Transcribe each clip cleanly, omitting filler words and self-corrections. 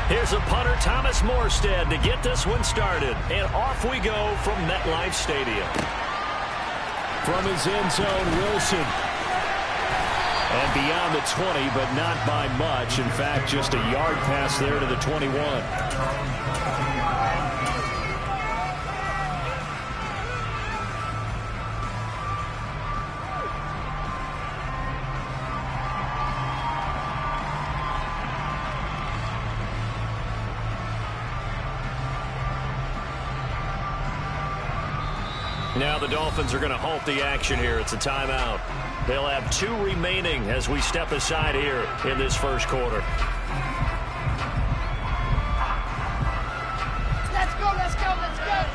Here's a punter, Thomas Morstead, to get this one started. And off we go from MetLife Stadium. From his end zone, Wilson. And beyond the 20, but not by much. In fact, just a yard pass there to the 21. Now the Dolphins are going to halt the action here. It's a timeout. They'll have 2 remaining as we step aside here in this first quarter. Let's go, let's go, let's go.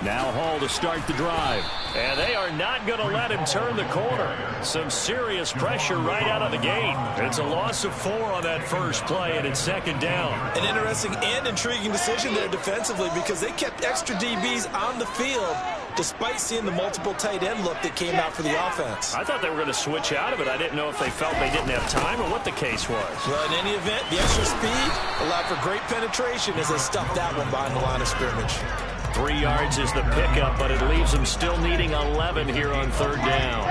Now Hall to start the drive. And they are not going to let him turn the corner. Some serious pressure right out of the gate. It's a loss of 4 on that first play, and it's second down. An interesting and intriguing decision there defensively because they kept extra DBs on the field despite seeing the multiple tight end look that came out for the offense. I thought they were going to switch out of it. I didn't know if they felt they didn't have time or what the case was. Well, in any event, the extra speed allowed for great penetration as they stuffed that one behind the line of scrimmage. 3 yards is the pickup, but it leaves them still needing 11 here on third down.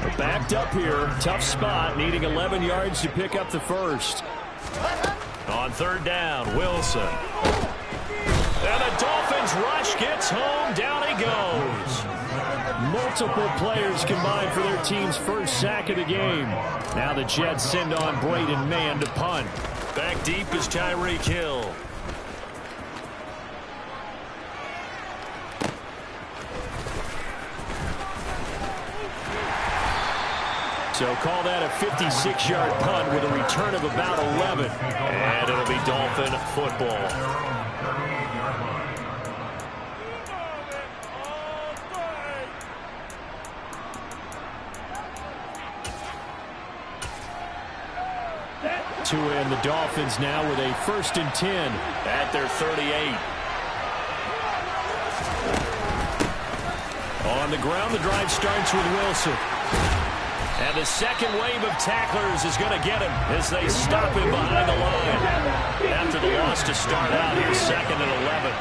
They're backed up here. Tough spot, needing 11 yards to pick up the first. On third down, Wilson. And the Dolphins rush gets home. Down he goes. Multiple players combined for their team's first sack of the game. Now the Jets send on Braden Mann to punt. Back deep is Tyreek Hill. So call that a 56-yard punt with a return of about 11. And it'll be Dolphin football. To end the Dolphins now with a 1st and 10 at their 38. On the ground, the drive starts with Wilson. And the second wave of tacklers is going to get him as they stop him behind the line. After the loss to start out, here's 2nd and 11.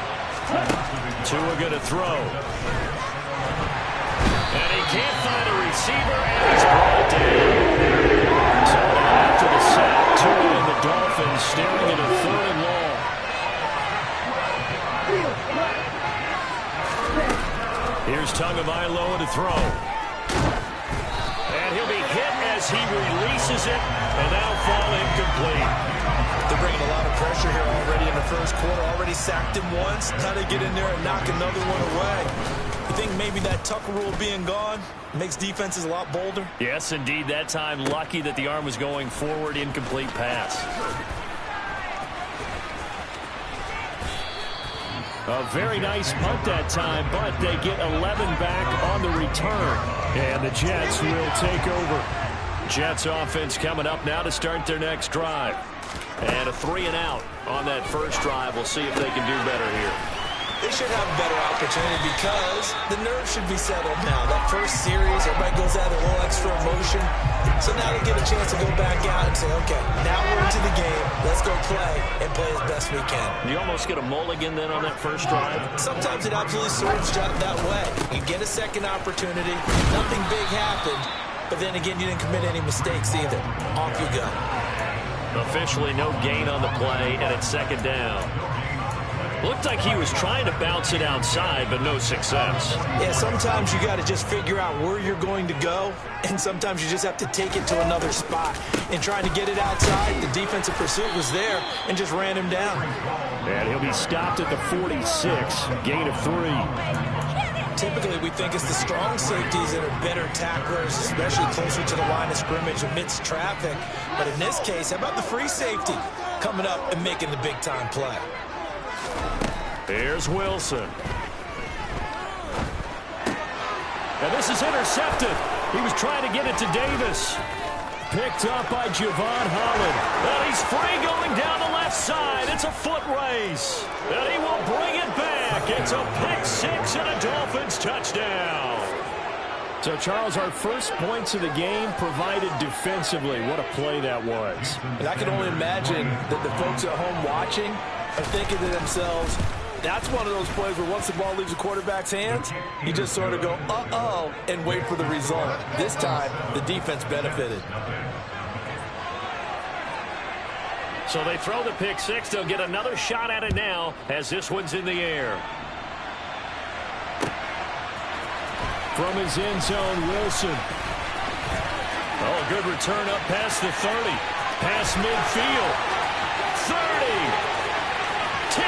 Tua going to throw. And he can't find a receiver, and he's brought down. So after the sack, Tua and the Dolphins staring at a 3rd and long. Here's Tagovailoa to throw. And he'll be hit as he releases it, and that'll fall incomplete. They're bringing a lot of pressure here already in the first quarter. Already sacked him once. Now they get in there and knock another one away. You think maybe that Tucker rule being gone makes defenses a lot bolder? Yes, indeed. That time, lucky that the arm was going forward, incomplete pass. A very nice punt that time, but they get 11 back on the return. And the Jets will take over. Jets offense coming up now to start their next drive. And a 3 and out on that first drive. We'll see if they can do better here. They should have a better opportunity because the nerves should be settled now. That first series, everybody goes out a little extra emotion. So now they get a chance to go back out and say, okay, now we're into the game. Let's go play and play as best we can. You almost get a mulligan then on that first drive? Sometimes it absolutely serves that way. You get a second opportunity. Nothing big happened. But then again, you didn't commit any mistakes either. Off you go. Officially no gain on the play, and it's 2nd down. Looked like he was trying to bounce it outside, but no success. Yeah, sometimes you got to just figure out where you're going to go, and sometimes you just have to take it to another spot. And trying to get it outside, the defensive pursuit was there and just ran him down. And he'll be stopped at the 46, gain of 3. Typically, we think it's the strong safeties that are better tacklers, especially closer to the line of scrimmage amidst traffic. But in this case, how about the free safety coming up and making the big-time play? Here's Wilson. And this is intercepted. He was trying to get it to Davis. Picked up by Javon Holland. And he's free going down the left side. It's a foot race. And he will bring it back. It's a pick 6 and a Dolphins touchdown. So, Charles, our first points of the game provided defensively. What a play that was. And I can only imagine that the folks at home watching are thinking to themselves, that's one of those plays where once the ball leaves the quarterback's hands, you just sort of go, uh-oh, and wait for the result. This time, the defense benefited. So they throw the pick six. They'll get another shot at it now as this one's in the air. From his end zone, Wilson. Oh, good return up past the 30. Past midfield. 30. 10.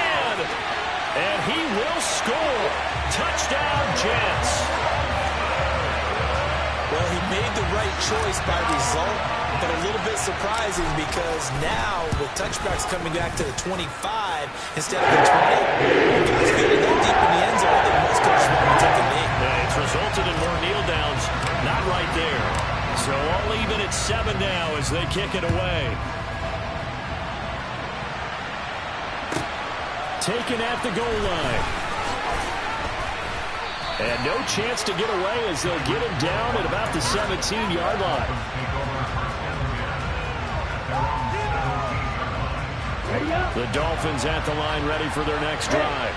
And he will score. Touchdown, Jets. Well, he made the right choice by result, but a little bit surprising because now with touchbacks coming back to the 25 instead of the 20, guys getting that deep in the end zone, I think most coaches want to take a knee. Yeah, it's resulted in more kneel downs. Not right there. So all even at 7 now as they kick it away. Taken at the goal line. And no chance to get away as they'll get him down at about the 17-yard line. The Dolphins at the line ready for their next drive.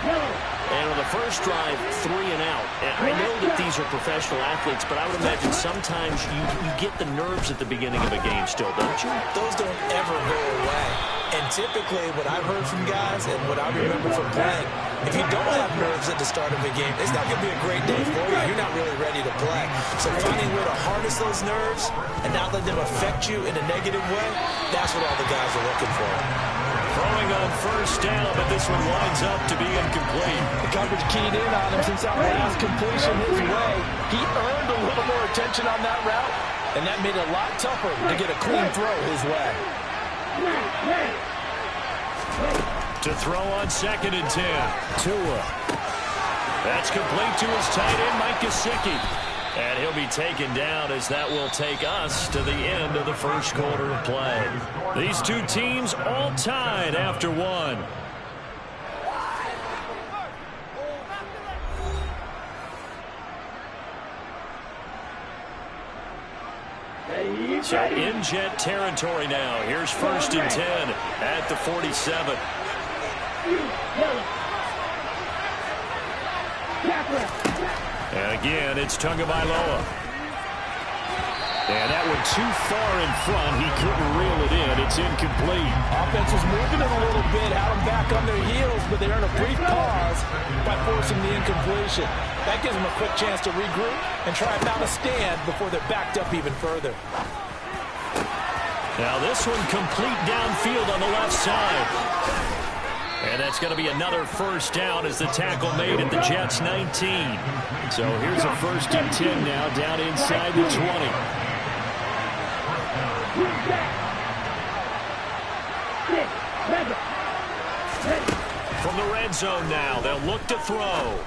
And on the first drive, 3 and out. And I know that these are professional athletes, but I would imagine sometimes you get the nerves at the beginning of a game still, don't you? Those don't ever go away. And typically what I've heard from guys and what I remember from playing, if you don't have nerves at the start of a game, it's not going to be a great day for you. You're not really ready to play. So finding a way to harness those nerves and not let them affect you in a negative way, that's what all the guys are looking for. Throwing on first down, but this one winds up to be incomplete. The coverage keyed in on him since that last completion his way. He earned a little more attention on that route, and that made it a lot tougher to get a clean throw his way. To throw on 2nd and 10. Tua. That's complete to his tight end, Mike Gesicki. And he'll be taken down as that will take us to the end of the first quarter of play. These two teams all tied after one. So in Jet territory now. Here's 1st and 10 at the 47. And again, it's Tagovailoa. And that one too far in front. He couldn't reel it in. It's incomplete. Offense was moving it a little bit, had them back on their heels, but they earned a brief pause by forcing the incompletion. That gives them a quick chance to regroup and try and mount a stand before they're backed up even further. Now this one complete downfield on the left side. And that's going to be another first down as the tackle made at the Jets' 19. So here's a 1st and 10 now down inside the 20. From the red zone now, they'll look to throw.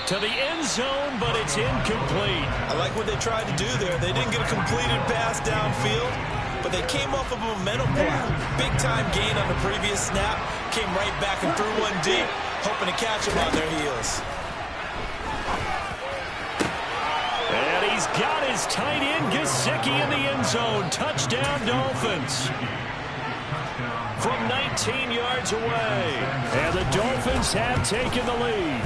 To the end zone, but it's incomplete. I like what they tried to do there. They didn't get a completed pass downfield, but they came off of a momentum play. Big-time gain on the previous snap. Came right back and threw one deep, hoping to catch them on their heels. And he's got his tight end, Gesicki, in the end zone. Touchdown, Dolphins. From 19 yards away. And the Dolphins have taken the lead.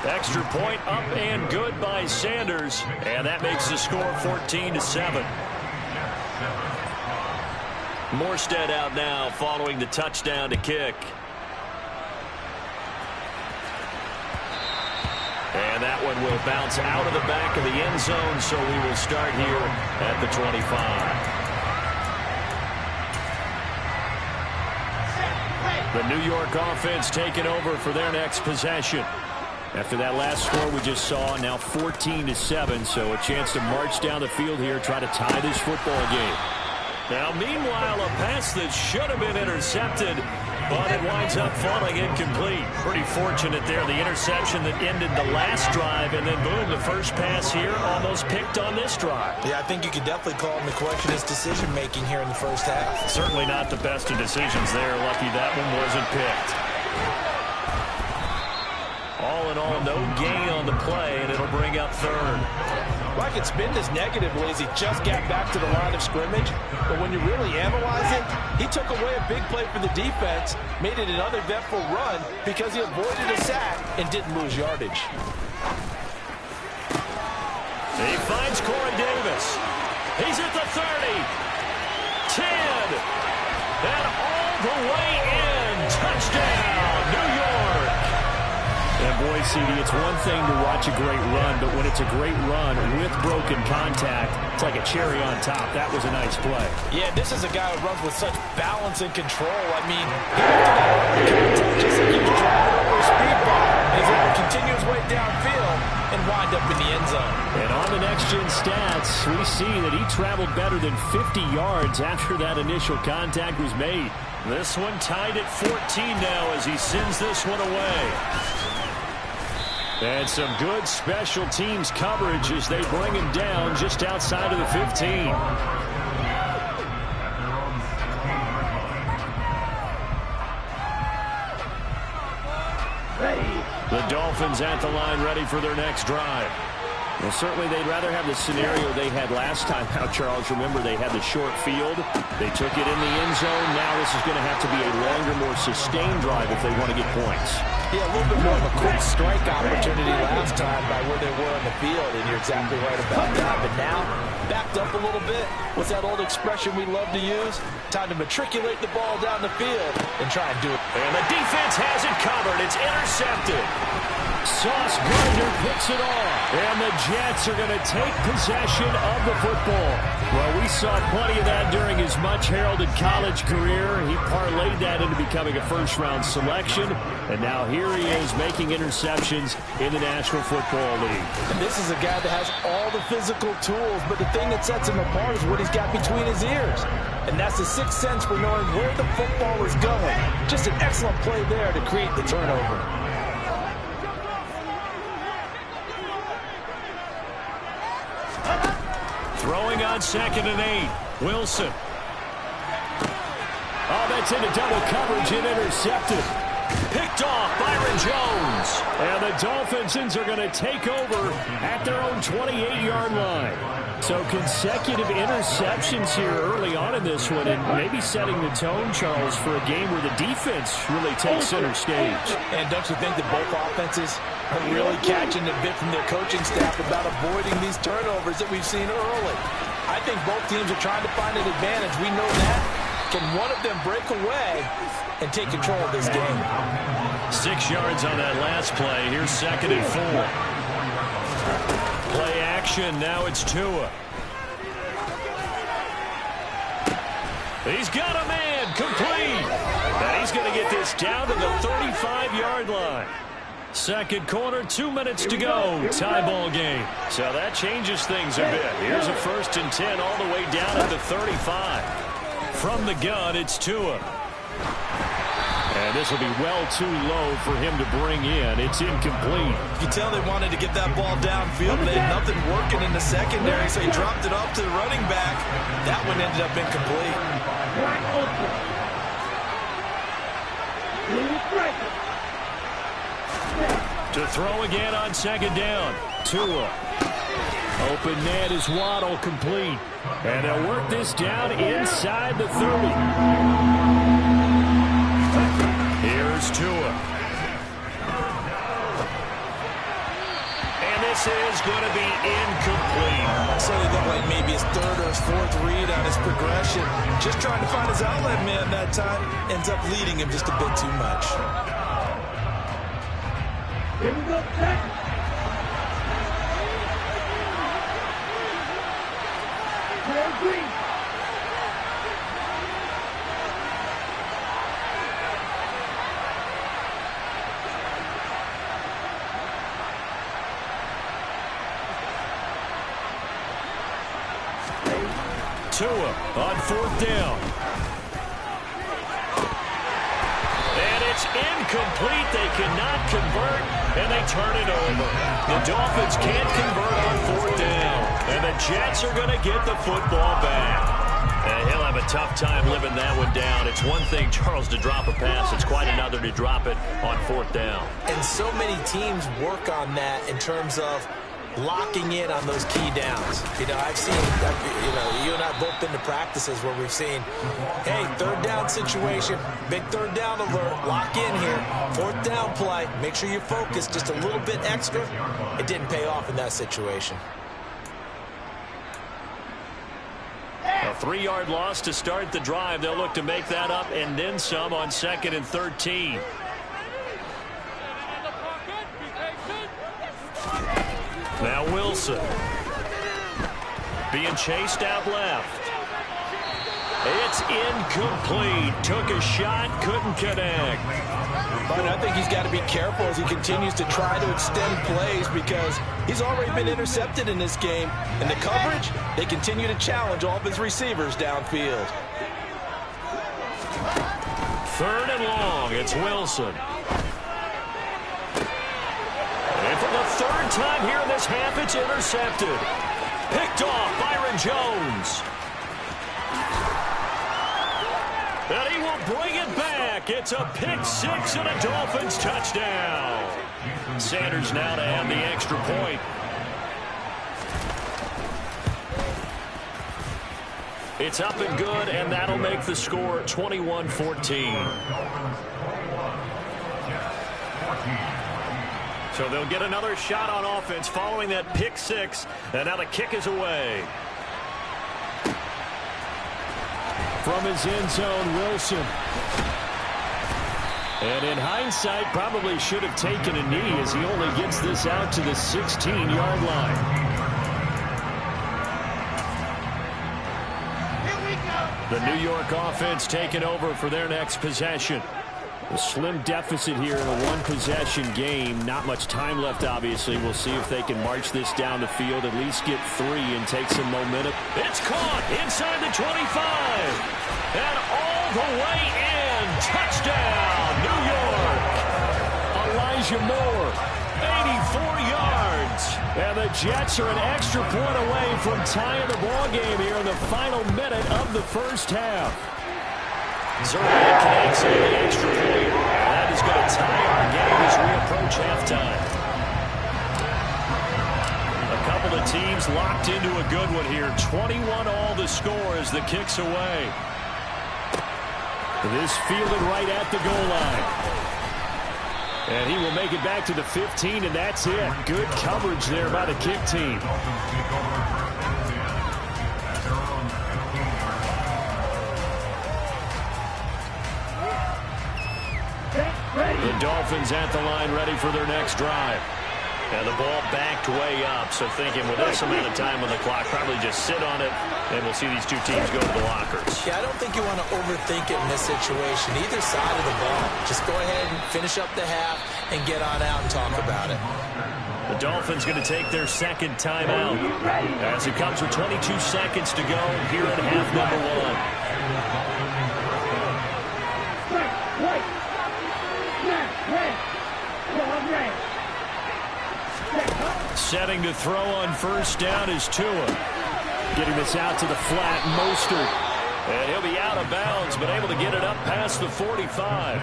Extra point up and good by Sanders. And that makes the score 14-7. Morstead out now following the touchdown to kick. And that one will bounce out of the back of the end zone, so we will start here at the 25. The New York offense taking over for their next possession. After that last score we just saw, now 14-7, so a chance to march down the field here, try to tie this football game. Now, meanwhile, a pass that should have been intercepted, but it winds up falling incomplete. Pretty fortunate there, the interception that ended the last drive, and then boom, the first pass here almost picked on this drive. Yeah, I think you could definitely call him the question his decision-making here in the first half. Certainly not the best of decisions there. Lucky that one wasn't picked. All in all, no gain on the play, and it'll bring up third. Well, I could spin this negatively as he just got back to the line of scrimmage. But when you really analyze it, he took away a big play for the defense, made it an uneventful run because he avoided a sack and didn't lose yardage. He finds Corey Davis. He's at the 30. 10. And all the way in. Touchdown, New York. And boy, CD, it's one thing to watch a great run, but when it's a great run with broken contact, it's like a cherry on top. That was a nice play. Yeah, this is a guy who runs with such balance and control. I mean, he looked at that contact just like he was driving over a speed bump. He's able to continue his way downfield and wind up in the end zone. And on the next-gen stats, we see that he traveled better than 50 yards after that initial contact was made. This one tied at 14 now as he sends this one away. And some good special teams coverage as they bring him down just outside of the 15. The Dolphins at the line ready for their next drive. Well, certainly they'd rather have the scenario they had last time out, Charles. Remember, they had the short field. They took it in the end zone. Now this is going to have to be a longer, more sustained drive if they want to get points. Yeah, a little bit more of a quick strike opportunity last time by where they were on the field, and you're exactly right about that. But now, backed up a little bit. What's that old expression we love to use? Time to matriculate the ball down the field and try and do it. And the defense has it covered. It's intercepted. Sauce Gardner picks it off. And the Jets are going to take possession of the football. Well, we saw plenty of that during his much-heralded college career. He parlayed that into becoming a first-round selection. And now here he is making interceptions in the National Football League. And this is a guy that has all the physical tools, but the thing that sets him apart is what he's got between his ears. And that's the sixth sense for knowing where the football is going. Just an excellent play there to create the turnover. Throwing on 2nd and 8. Wilson. Oh, that's into double coverage and intercepted. Picked off Byron Jones. And the Dolphins are going to take over at their own 28-yard line. So consecutive interceptions here early on in this one, and maybe setting the tone, Charles, for a game where the defense really takes center stage. And don't you think that both offenses are really catching the bit from their coaching staff about avoiding these turnovers that we've seen early? I think both teams are trying to find an advantage. We know that. Can one of them break away and take control of this game? 6 yards on that last play. Here's 2nd and 4. Play action. Now it's Tua. He's got a man. Complete. And he's going to get this down to the 35-yard line. Second quarter, 2 minutes to go. Tie ball game. So that changes things a bit. Here's a 1st and 10 all the way down at the 35. From the gun, it's Tua. And this will be well too low for him to bring in. It's incomplete. You can tell they wanted to get that ball downfield. They had nothing working in the secondary, so he dropped it off to the running back. That one ended up incomplete. To throw again on 2nd down. Tua. Open man is Waddle, complete. And they'll work this down inside the 30. Here's Tua. And this is going to be incomplete. So it looked like maybe his 3rd or his 4th read on his progression. Just trying to find his outlet man that time. Ends up leading him just a bit too much. Here we go, Jack. Green. Tua on 4th down. And it's incomplete. They cannot convert, and they turn it over. The Dolphins can't convert on 4th down, and the Jets are going to get the football back. And he'll have a tough time living that one down. It's one thing, Charles, to drop a pass. It's quite another to drop it on 4th down. And so many teams work on that in terms of locking in on those key downs. I've seen, you and I have both been to practices where we've seen, hey, 3rd down situation, big 3rd down alert, lock in here, 4th down play, make sure you focus just a little bit extra. It didn't pay off in that situation. A 3-yard loss to start the drive. They'll look to make that up and then some on 2nd and 13. Now Wilson. Being chased out left. It's incomplete. Took a shot, couldn't connect. But I think he's got to be careful as he continues to try to extend plays because he's already been intercepted in this game. And the coverage, they continue to challenge all of his receivers downfield. 3rd and long. It's Wilson. And for the 3rd time here in this half, it's intercepted. Picked off Byron Jones. And he will bring it back. It's a pick 6 and a Dolphins touchdown. Sanders now to add the extra point. It's up and good, and that'll make the score 21-14. So they'll get another shot on offense following that pick 6, and now the kick is away. From his end zone, Wilson. And in hindsight, probably should have taken a knee as he only gets this out to the 16-yard line. The New York offense taking over for their next possession. A slim deficit here in a one-possession game. Not much time left, obviously. We'll see if they can march this down the field, at least get 3 and take some momentum. It's caught inside the 25. And all the way in. Touchdown, New York. Elijah Moore, 84 yards. And the Jets are an extra point away from tying the ball game here in the final minute of the first half. Zerman connects on the extra point. That is going to tie our game as we approach halftime. A couple of teams locked into a good one here. 21-all the score as the kick's away. This fielded right at the goal line. And he will make it back to the 15, and that's it. Good coverage there by the kick team. The Dolphins at the line ready for their next drive. And the ball backed way up, so thinking with this amount of time on the clock, probably just sit on it, and we'll see these two teams go to the lockers. Yeah, I don't think you want to overthink it in this situation. Either side of the ball, just go ahead and finish up the half and get on out and talk about it. The Dolphins going to take their 2nd timeout as it comes with 22 seconds to go here in half number 1. Setting to throw on 1st down is Tua. Getting this out to the flat, Mostert. And he'll be out of bounds, but able to get it up past the 45.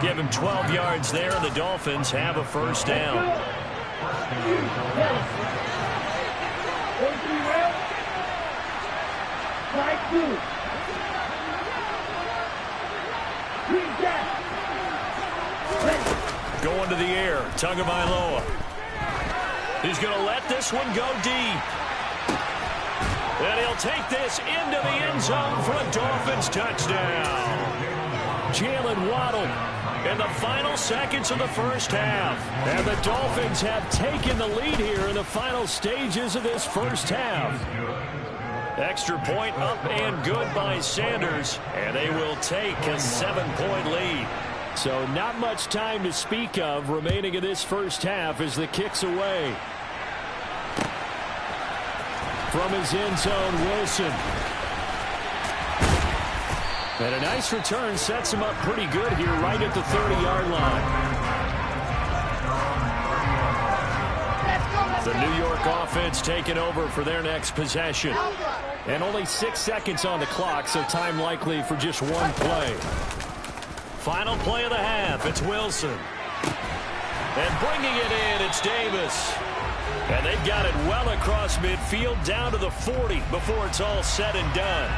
Give him 12 yards there, and the Dolphins have a 1st down. Going to the air, Tagovailoa. He's going to let this one go deep. And he'll take this into the end zone for a Dolphins touchdown. Jalen Waddle In the final seconds of the first half. And the Dolphins have taken the lead here in the final stages of this first half. Extra point up and good by Sanders. And they will take a 7-point lead. So not much time to speak of remaining in this first half as the kick's away. From his end zone, Wilson. And a nice return sets him up pretty good here right at the 30-yard line. The New York offense taking over for their next possession. And only 6 seconds on the clock, so time likely for just one play. Final play of the half, it's Wilson. And bringing it in, it's Davis. And they've got it well across midfield down to the 40 before it's all said and done.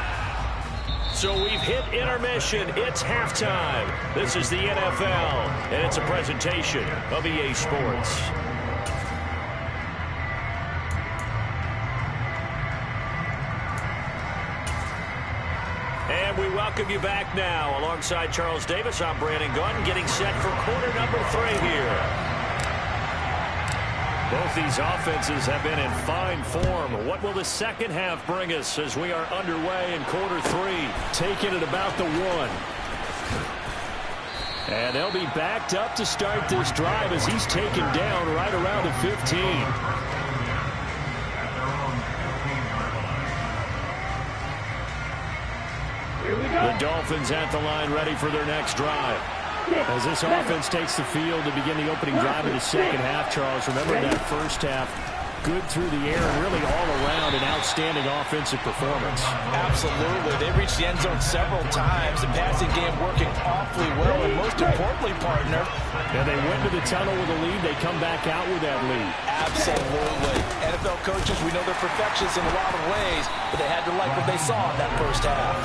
So we've hit intermission. It's halftime. This is the NFL, and it's a presentation of EA Sports. And we welcome you back now. Alongside Charles Davis, I'm Madden God, getting set for quarter number 3 here. Both these offenses have been in fine form. What will the second half bring us as we are underway in quarter 3? Taking it about the 1. And they'll be backed up to start this drive as he's taken down right around the 15. The Dolphins at the line ready for their next drive. As this offense takes the field to begin the opening drive of the second half, Charles, remember that first half, good through the air and really all around an outstanding offensive performance. Absolutely. They reached the end zone several times. The passing game working awfully well, and most importantly, partner. And they went to the tunnel with a lead. They come back out with that lead. Absolutely. NFL coaches, we know they're perfectionists in a lot of ways, but they had to like what they saw in that first half.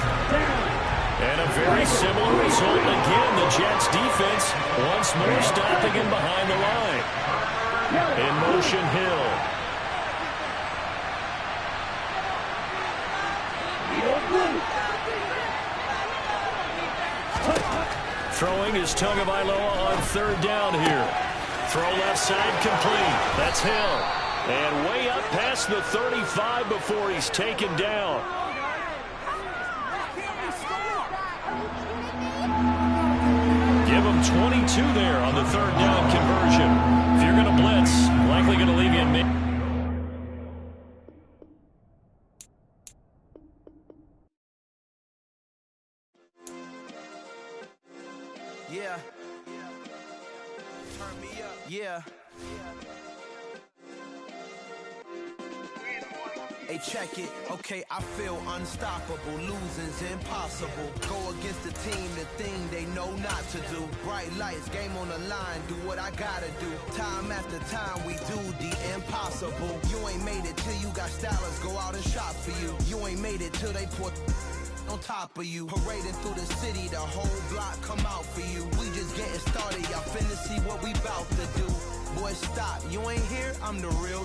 And a very similar result again. The Jets defense once more stopping him behind the line. In motion, Hill. Throwing is Tagovailoa on third down here. Throw left side complete. That's Hill. And way up past the 35 before he's taken down. Give him 22 there on the third down conversion. If you're going to blitz, likely going to leave you in mid. Yeah. Turn me up. Yeah. Hey, check it. Okay, I feel unstoppable. Losing's impossible. Go against the team, the thing they know not to do. Bright lights, game on the line. Do what I gotta do. Time after time, we do the impossible. You ain't made it till you got stylers go out and shop for you. You ain't made it till they put on top of you. Parading through the city, the whole block come out for you. We just getting started. Y'all finna see what we bout to do. Boy, stop. You ain't here, I'm the real